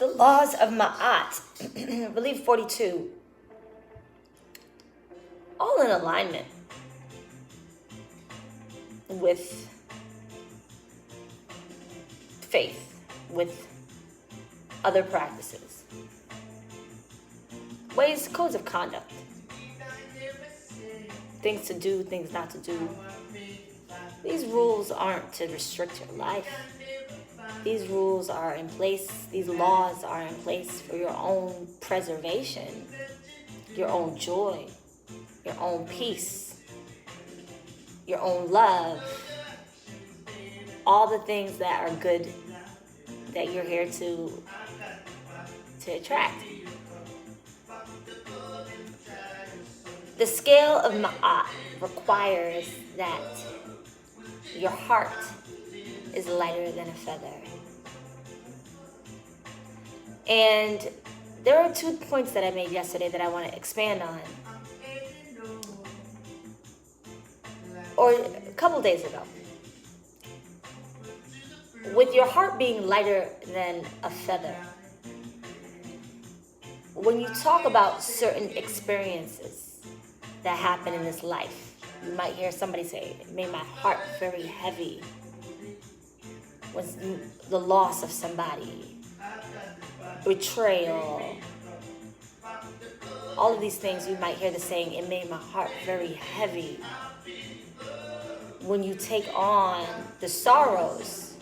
The laws of Ma'at, I believe 42, all in alignment with faith, with other practices, ways, codes of conduct, things to do, things not to do. These rules aren't to restrict your life. These rules are in place, these laws are in place for your own preservation, your own joy, your own peace, your own love, all the things that are good that you're here to attract. The scale of Ma'at requires that your heart is lighter than a feather. And there are 2 points that I made yesterday that I want to expand on. Or a couple days ago. With your heart being lighter than a feather, when you talk about certain experiences that happen in this life, you might hear somebody say, it made my heart very heavy. Was the loss of somebody, betrayal, all of these things. You might hear the saying, it made my heart very heavy. When you take on the sorrows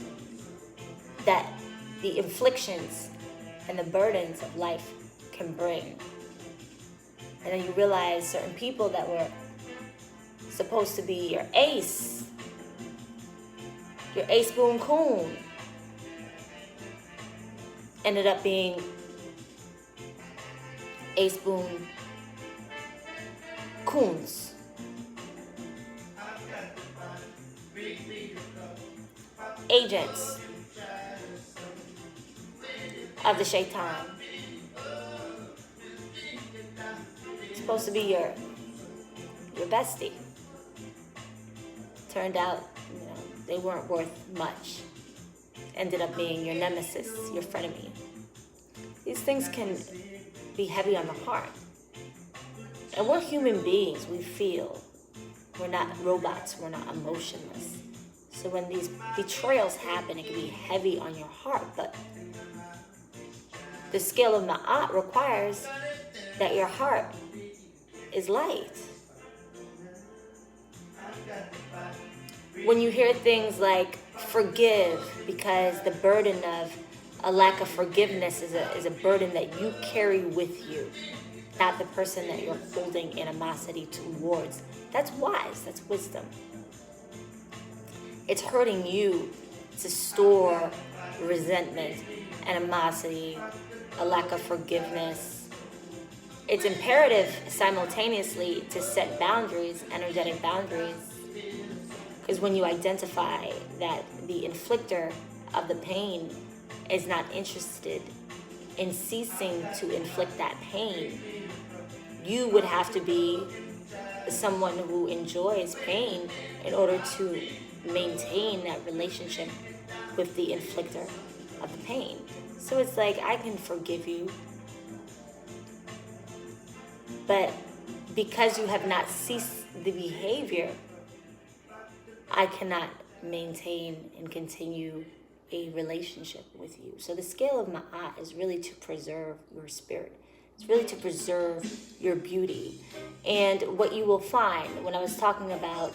that the afflictions and the burdens of life can bring, and then you realize certain people that were supposed to be your ace boon coon, ended up being ace boon coons. Agents of the shaitan. Supposed to be your bestie. Turned out, they weren't worth much. Ended up being your nemesis, your frenemy. These things can be heavy on the heart. And we're human beings, we feel. We're not robots, we're not emotionless. So when these betrayals happen, it can be heavy on your heart. But the scale of Ma'at requires that your heart is light. When you hear things like forgive, because the burden of a lack of forgiveness is a burden that you carry with you, not the person that you're holding animosity towards. That's wise, that's wisdom. It's hurting you to store resentment, animosity, a lack of forgiveness. It's imperative simultaneously to set boundaries, energetic boundaries. Because when you identify that the inflictor of the pain is not interested in ceasing to inflict that pain, you would have to be someone who enjoys pain in order to maintain that relationship with the inflictor of the pain. So it's like, I can forgive you, but because you have not ceased the behavior, I cannot maintain and continue a relationship with you. So the scale of Ma'at is really to preserve your spirit. It's really to preserve your beauty. And what you will find when I was talking about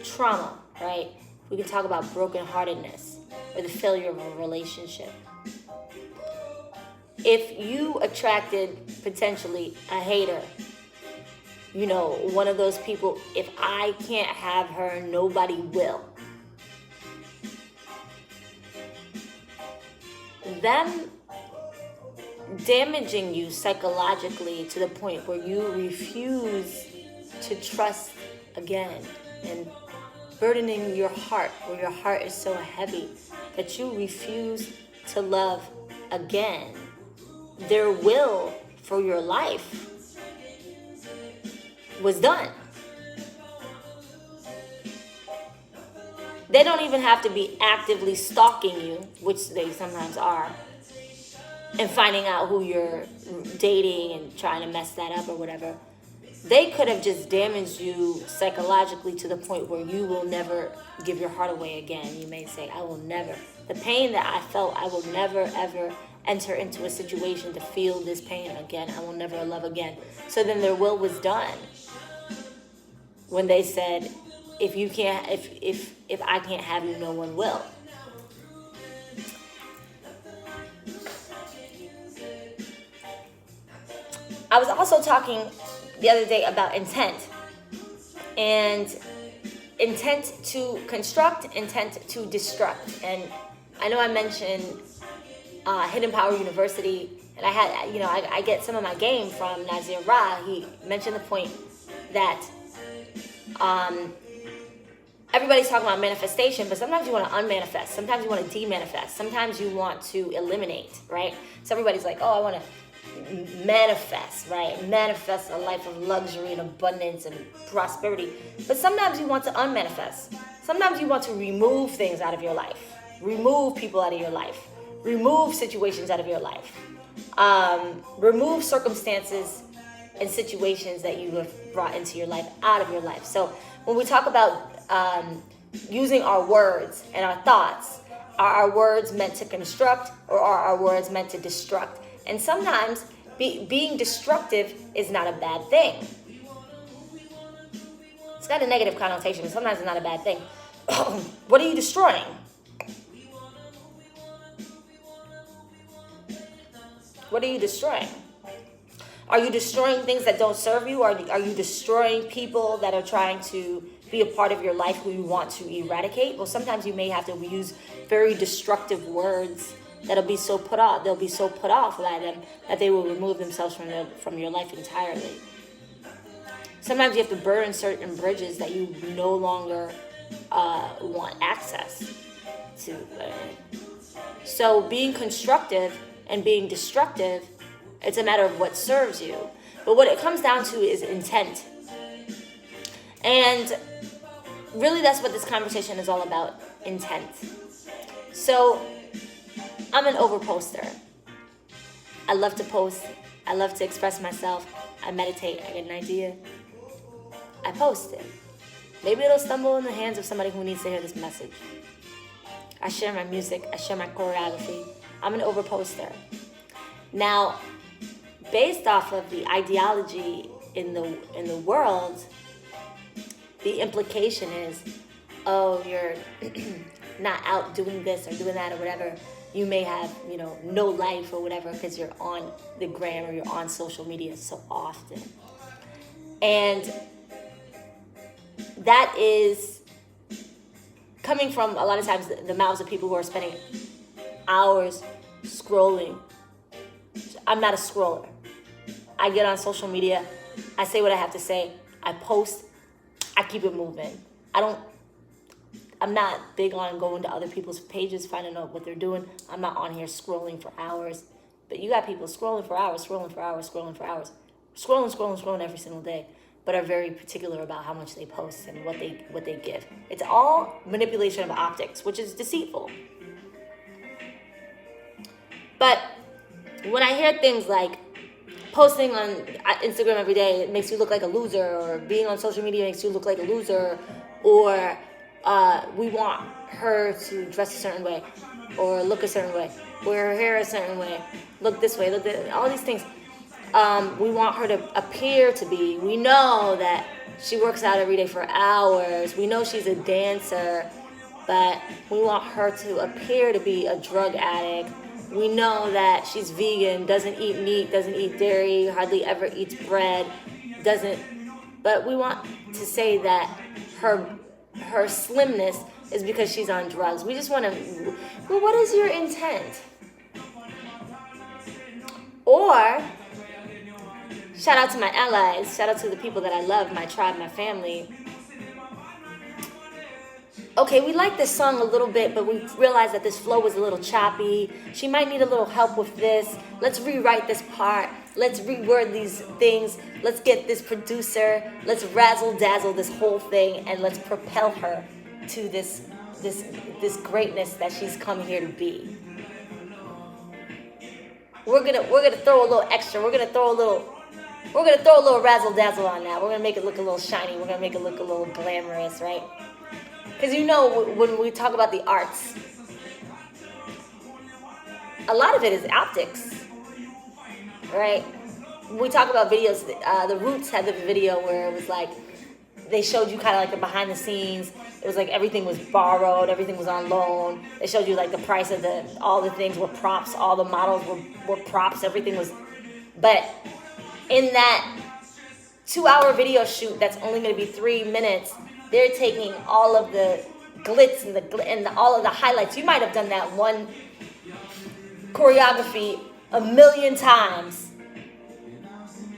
trauma, right? We can talk about brokenheartedness or the failure of a relationship. If you attracted potentially a hater, one of those people, if I can't have her, nobody will. Them damaging you psychologically to the point where you refuse to trust again, and burdening your heart, where your heart is so heavy that you refuse to love again. Their will for your life was done. They don't even have to be actively stalking you, which they sometimes are. and finding out who you're dating and trying to mess that up or whatever, they could have just damaged you psychologically to the point where you will never give your heart away again. You may say, I will never. The pain that I felt, I will never, ever enter into a situation to feel this pain again. I will never love again. So then their will was done when they said, if I can't have you, no one will. I was also talking the other day about intent, and intent to construct, intent to destruct. And I know I mentioned Hidden Power University, and I get some of my game from Nazir Ra. He mentioned the point that everybody's talking about manifestation, but sometimes you want to unmanifest. Sometimes you want to demanifest. Sometimes you want to eliminate, right? So everybody's like, oh, I want to manifest, right? Manifest a life of luxury and abundance and prosperity. But sometimes you want to unmanifest. Sometimes you want to remove things out of your life. Remove people out of your life. Remove situations out of your life. Remove circumstances and situations that you have brought into your life out of your life. So when we talk about using our words and our thoughts, are our words meant to construct or are our words meant to destruct? And sometimes being destructive is not a bad thing. It's got a negative connotation, but sometimes it's not a bad thing. What are you destroying? What are you destroying? Are you destroying things that don't serve you? Are you destroying people that are trying to be a part of your life who you want to eradicate? Well, sometimes you may have to use very destructive words that'll be so put off. They'll be so put off by them that they will remove themselves from your life entirely. Sometimes you have to burn certain bridges that you no longer want access to. So being constructive and being destructive, it's a matter of what serves you. But what it comes down to is intent. And really that's what this conversation is all about, intent. So I'm an overposter. I love to post. I love to express myself. I meditate. I get an idea. I post it. Maybe it'll stumble in the hands of somebody who needs to hear this message. I share my music. I share my choreography. I'm an overposter. Now, based off of the ideology in the world, the implication is, oh, you're not out doing this or doing that or whatever. You may have, no life or whatever because you're on the gram or you're on social media so often. And that is coming from a lot of times the mouths of people who are spending hours scrolling. I'm not a scroller. I get on social media. I say what I have to say. I post. I keep it moving. I'm not big on going to other people's pages, finding out what they're doing. I'm not on here scrolling for hours. But you got people scrolling for hours scrolling every single day, but are very particular about how much they post and what they give. It's all manipulation of optics, which is deceitful. But when I hear things like posting on Instagram every day, it makes you look like a loser, or being on social media makes you look like a loser, or we want her to dress a certain way, or look a certain way, wear her hair a certain way, look this way, all these things. We want her to appear to be. We know that she works out every day for hours. We know she's a dancer, but we want her to appear to be a drug addict. We know that she's vegan, doesn't eat meat, doesn't eat dairy, hardly ever eats bread, but we want to say that her slimness is because she's on drugs. We just want to, well, what is your intent? Or, shout out to my allies, shout out to the people that I love, my tribe, my family. Okay, we like this song a little bit, but we realized that this flow was a little choppy. She might need a little help with this. Let's rewrite this part. Let's reword these things. Let's get this producer. Let's razzle dazzle this whole thing, and let's propel her to this greatness that she's come here to be. we're gonna throw a little extra. We're gonna throw a little razzle dazzle on that. We're gonna make it look a little shiny. We're gonna make it look a little glamorous, right? Because when we talk about the arts, a lot of it is optics, right? When we talk about videos, the Roots had the video where it was like they showed you kind of like the behind the scenes. It was like everything was borrowed, everything was on loan. They showed you like the price of all the things were props, all the models were props, everything was. But in that 2-hour video shoot that's only going to be 3 minutes, they're taking all of the glitz and all of the highlights. You might have done that one choreography a million times.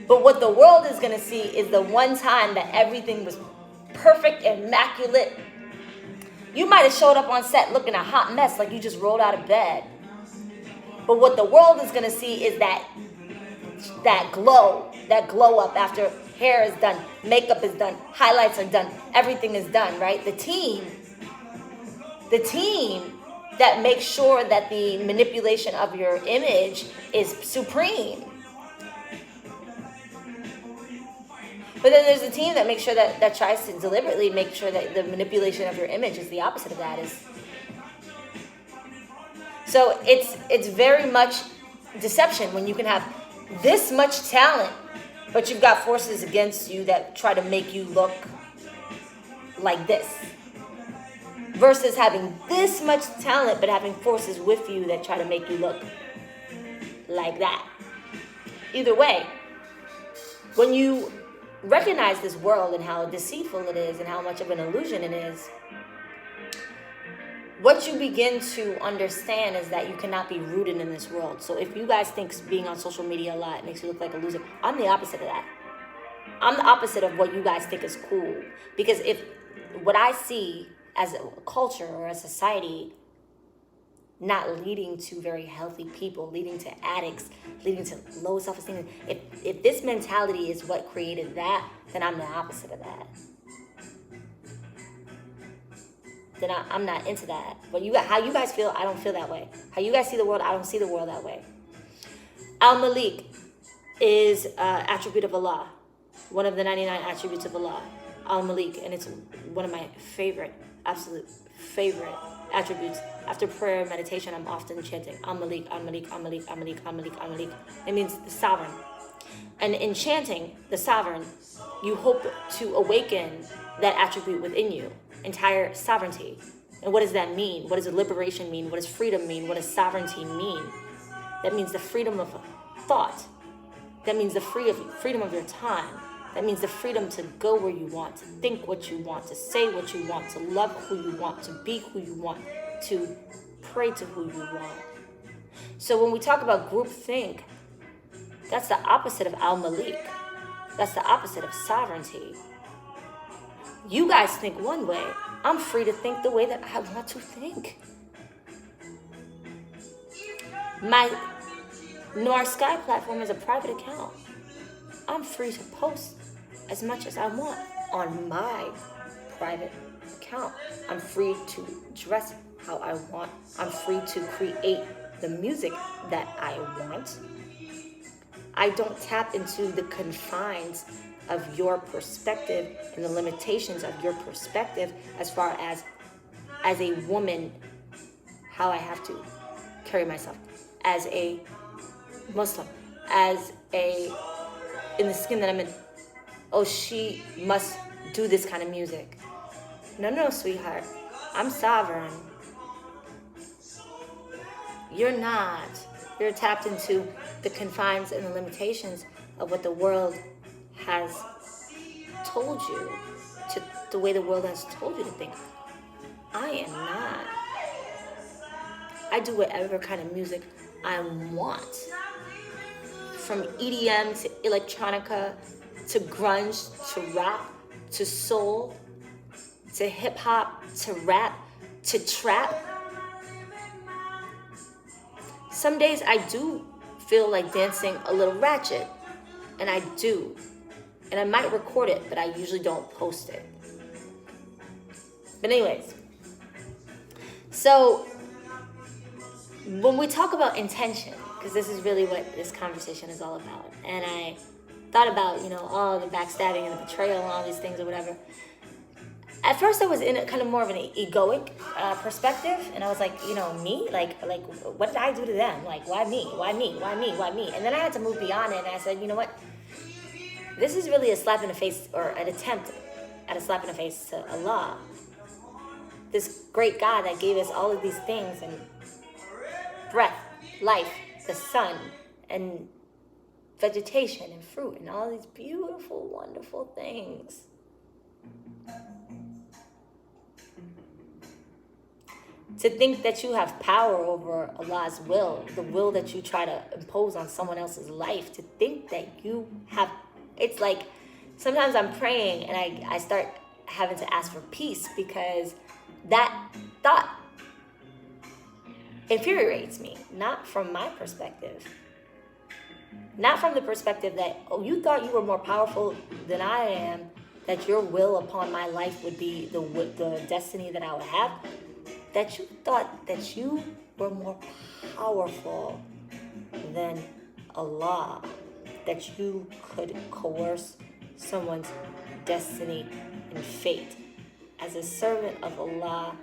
But what the world is going to see is the one time that everything was perfect, immaculate. You might have showed up on set looking a hot mess like you just rolled out of bed. But what the world is going to see is that glow up after hair is done, makeup is done, highlights are done, everything is done, right? The team that makes sure that the manipulation of your image is supreme. But then there's a team that makes sure that tries to deliberately make sure that the manipulation of your image is the opposite of that. So it's very much deception when you can have this much talent, but you've got forces against you that try to make you look like this. Versus having this much talent, but having forces with you that try to make you look like that. Either way, when you recognize this world and how deceitful it is and how much of an illusion it is, what you begin to understand is that you cannot be rooted in this world. So if you guys think being on social media a lot makes you look like a loser, I'm the opposite of that. I'm the opposite of what you guys think is cool. Because if what I see as a culture or a society not leading to very healthy people, leading to addicts, leading to low self-esteem, if this mentality is what created that, then I'm the opposite of that. Then I'm not into that. But how you guys feel, I don't feel that way. How you guys see the world, I don't see the world that way. Al-Malik is an attribute of Allah, one of the 99 attributes of Allah, Al-Malik, and it's one of my absolute favorite attributes. After prayer and meditation, I'm often chanting Al-Malik, Al-Malik, Al-Malik, Al-Malik, Al-Malik, Al-Malik. It means the sovereign. And in chanting the sovereign, you hope to awaken that attribute within you, entire sovereignty. And what does that mean? What does liberation mean? What does freedom mean? What does sovereignty mean? That means the freedom of thought. That means the freedom of your time. That means the freedom to go where you want, to think what you want, to say what you want, to love who you want, to be who you want, to pray to who you want. So when we talk about groupthink, that's the opposite of Al-Malik. That's the opposite of sovereignty. You guys think one way. I'm free to think the way that I want to think. My Noir Sky platform is a private account. I'm free to post as much as I want on my private account. I'm free to dress how I want. I'm free to create the music that I want. I don't tap into the confines of your perspective and the limitations of your perspective as far as a woman, how I have to carry myself, as a Muslim, in the skin that I'm in. Oh, she must do this kind of music. No, sweetheart. I'm sovereign. You're not. You're tapped into the confines and the limitations of what the world has told you, to the way the world has told you to think. I am not. I do whatever kind of music I want. From EDM to electronica, to grunge, to rap, to soul, to hip hop, to rap, to trap. Some days I do feel like dancing a little ratchet, and I do. And I might record it, but I usually don't post it. But anyways, so when we talk about intention, because this is really what this conversation is all about. And I thought about, all the backstabbing and the betrayal and all these things or whatever. At first, I was in a kind of more of an egoic perspective, and I was like, me, like, what did I do to them? Like, why me? Why me? Why me? Why me? And then I had to move beyond it, and I said, you know what? This is really a slap in the face, or an attempt at a slap in the face to Allah, this great God that gave us all of these things, and breath, life, the sun, and vegetation, and fruit, and all these beautiful, wonderful things. To think that you have power over Allah's will, the will that you try to impose on someone else's life, to think that you have, it's like, sometimes I'm praying and I start having to ask for peace, because that thought infuriates me, not from my perspective. Not from the perspective that, you thought you were more powerful than I am, that your will upon my life would be the destiny that I would have. That you thought that you were more powerful than Allah, that you could coerce someone's destiny and fate. As a servant of Allah,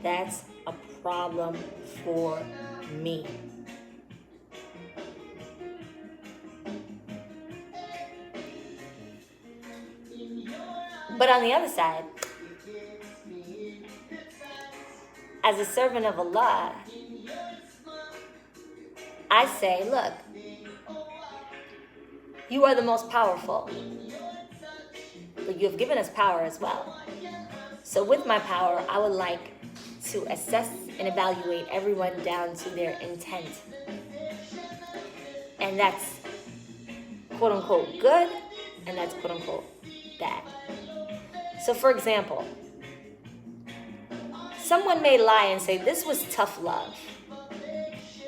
that's a problem for me. But on the other side, as a servant of Allah, I say, look, you are the most powerful, but you have given us power as well. So with my power, I would like to assess and evaluate everyone down to their intent. And that's quote unquote good, and that's quote unquote bad. So for example, someone may lie and say, this was tough love.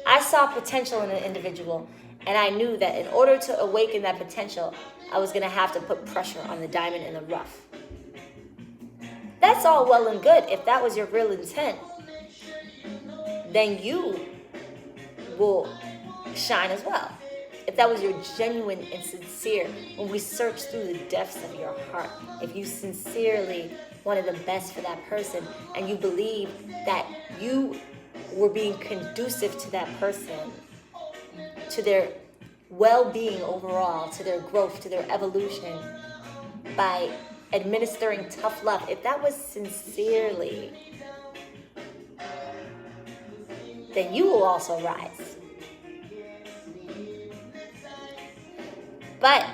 I saw potential in an individual, and I knew that in order to awaken that potential, I was going to have to put pressure on the diamond in the rough. That's all well and good. If that was your real intent, then you will shine as well. If that was your genuine and sincere, when we search through the depths of your heart, if you sincerely wanted the best for that person, and you believe that you were being conducive to that person, to their well-being overall, to their growth, to their evolution, by administering tough love, if that was sincerely, then you will also rise. But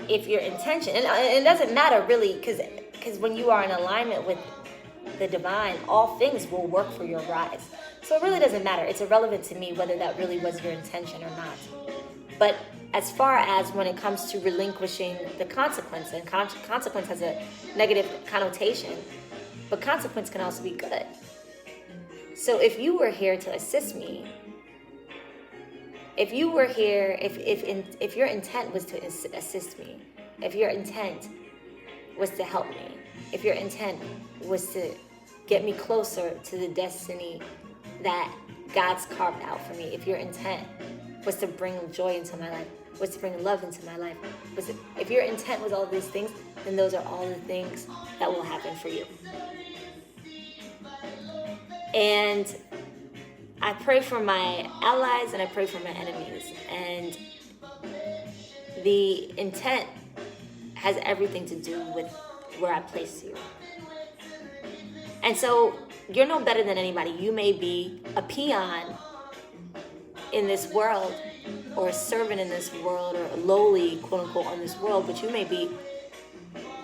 if your intention, and it doesn't matter really, because when you are in alignment with the divine, all things will work for your rise. So it really doesn't matter. It's irrelevant to me whether that really was your intention or not. But as far as when it comes to relinquishing the consequence, and consequence has a negative connotation, but consequence can also be good. So if you were here to assist me, if you were here, if your intent was to assist me, if your intent was to help me, if your intent was to get me closer to the destiny that God's carved out for me, if your intent was to bring joy into my life, was to bring love into my life, if your intent was all these things, then those are all the things that will happen for you. And I pray for my allies and I pray for my enemies. And the intent has everything to do with where I place you. And so you're no better than anybody. You may be a peon in this world, or a servant in this world, or a lowly, quote unquote, in this world, but you may be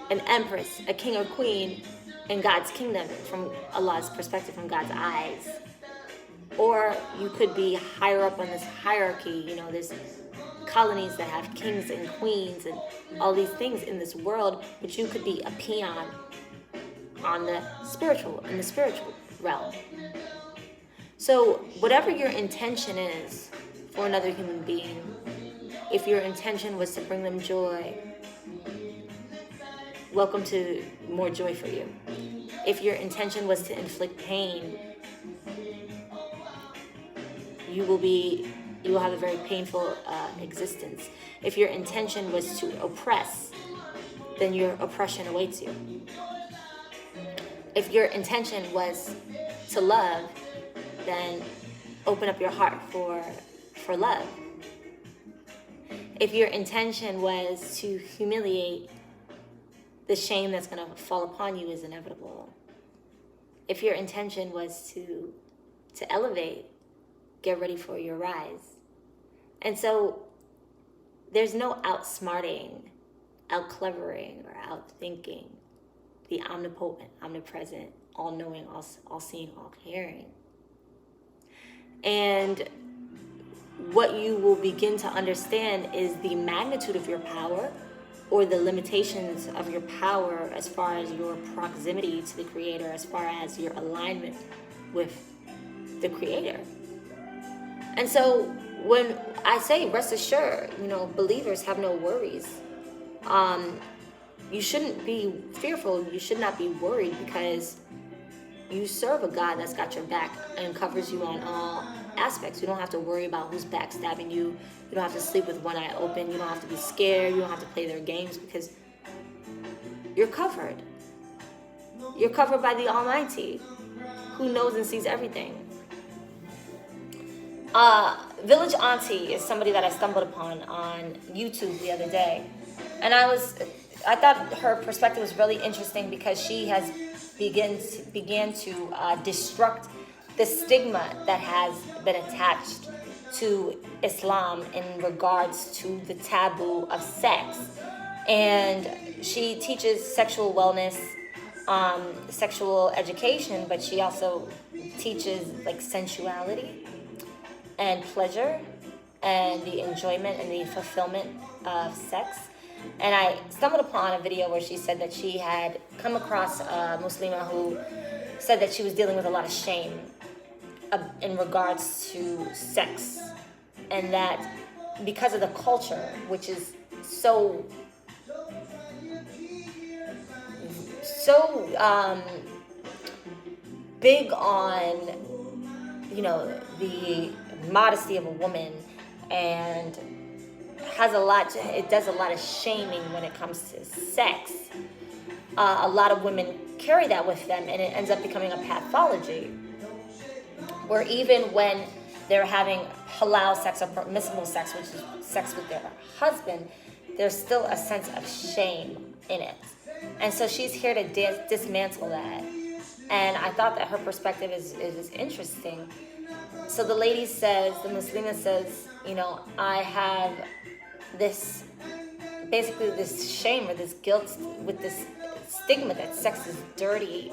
an empress, a king or queen in God's kingdom from Allah's perspective, from God's eyes. Or you could be higher up on this hierarchy. There's colonies that have kings and queens and all these things in this world, but you could be a peon in the spiritual realm. So whatever your intention is for another human being, if your intention was to bring them joy, welcome to more joy for you. If your intention was to inflict pain, you will be you will have a very painful existence. If your intention was to oppress, then your oppression awaits you. If your intention was to love, then open up your heart for love. If your intention was to humiliate, the shame that's going to fall upon you is inevitable. If your intention was to elevate, get ready for your rise. And so there's no outsmarting, out-clevering, or out-thinking the omnipotent, omnipresent, all-knowing, all-seeing, all-hearing. And what you will begin to understand is the magnitude of your power, or the limitations of your power as far as your proximity to the Creator, as far as your alignment with the Creator. And so when I say rest assured, believers have no worries. You shouldn't be fearful. You should not be worried, because you serve a God that's got your back and covers you on all aspects. You don't have to worry about who's backstabbing you. You don't have to sleep with one eye open. You don't have to be scared. You don't have to play their games, because you're covered. You're covered by the Almighty, who knows and sees everything. Village Auntie is somebody that I stumbled upon on YouTube the other day. And I thought her perspective was really interesting, because she has began to destruct the stigma that has been attached to Islam in regards to the taboo of sex. And she teaches sexual wellness, sexual education, but she also teaches like sensuality and pleasure and the enjoyment and the fulfillment of sex. And I stumbled upon a video where she said that she had come across a Muslima who said that she was dealing with a lot of shame in regards to sex, and that because of the culture, which is so big on the modesty of a woman, and it does a lot of shaming when it comes to sex. A lot of women carry that with them, and it ends up becoming a pathology, where even when they're having halal sex or permissible sex, which is sex with their husband, there's still a sense of shame in it. And so she's here to dismantle that. And I thought that her perspective is interesting. So the Muslima says, I have this shame or this guilt with this stigma that sex is dirty,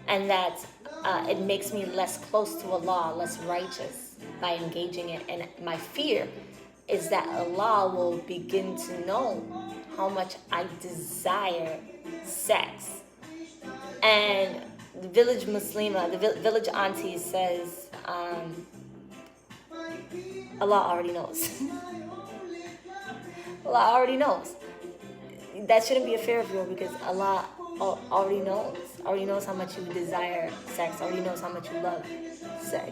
and that it makes me less close to Allah, less righteous by engaging it. And my fear is that Allah will begin to know how much I desire sex. And the village Muslima, the village auntie says, Allah already knows. Allah already knows. That shouldn't be a fear of yours, because Allah already knows how much you desire sex, already knows how much you love sex.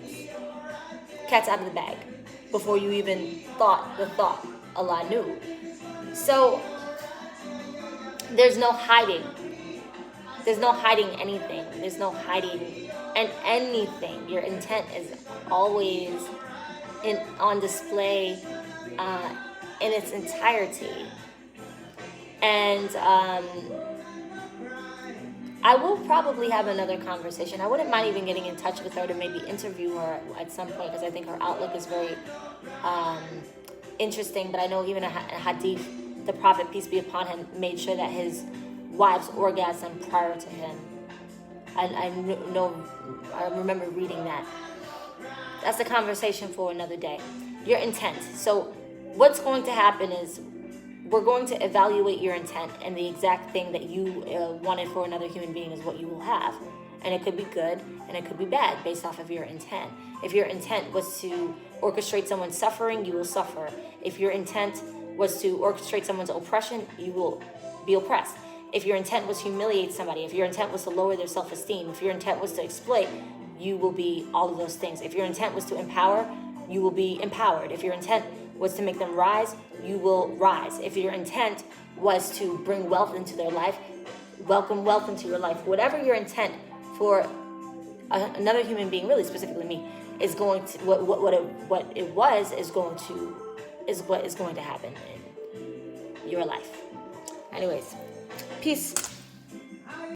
Cat's out of the bag. Before you even thought the thought, Allah knew. So there's no hiding. There's no hiding anything. There's no hiding anything. Your intent is always on display in its entirety. And I will probably have another conversation. I wouldn't mind even getting in touch with her to maybe interview her at some point, because I think her outlook is very interesting. But I know even a hadith, the Prophet, peace be upon him, made sure that his wives orgasmed prior to him. I remember reading that. That's a conversation for another day. Your intent. So what's going to happen is we're going to evaluate your intent, and the exact thing that you wanted for another human being is what you will have. And it could be good and it could be bad based off of your intent. If your intent was to orchestrate someone's suffering, you will suffer. If your intent was to orchestrate someone's oppression, you will be oppressed. If your intent was to humiliate somebody, if your intent was to lower their self-esteem, if your intent was to exploit, you will be all of those things. If your intent was to empower, you will be empowered. If your intent was to make them rise, you will rise. If your intent was to bring wealth into their life, welcome wealth into your life. Whatever your intent for another human being, really specifically me, is going to what it was is what is going to happen in your life. Anyways, peace.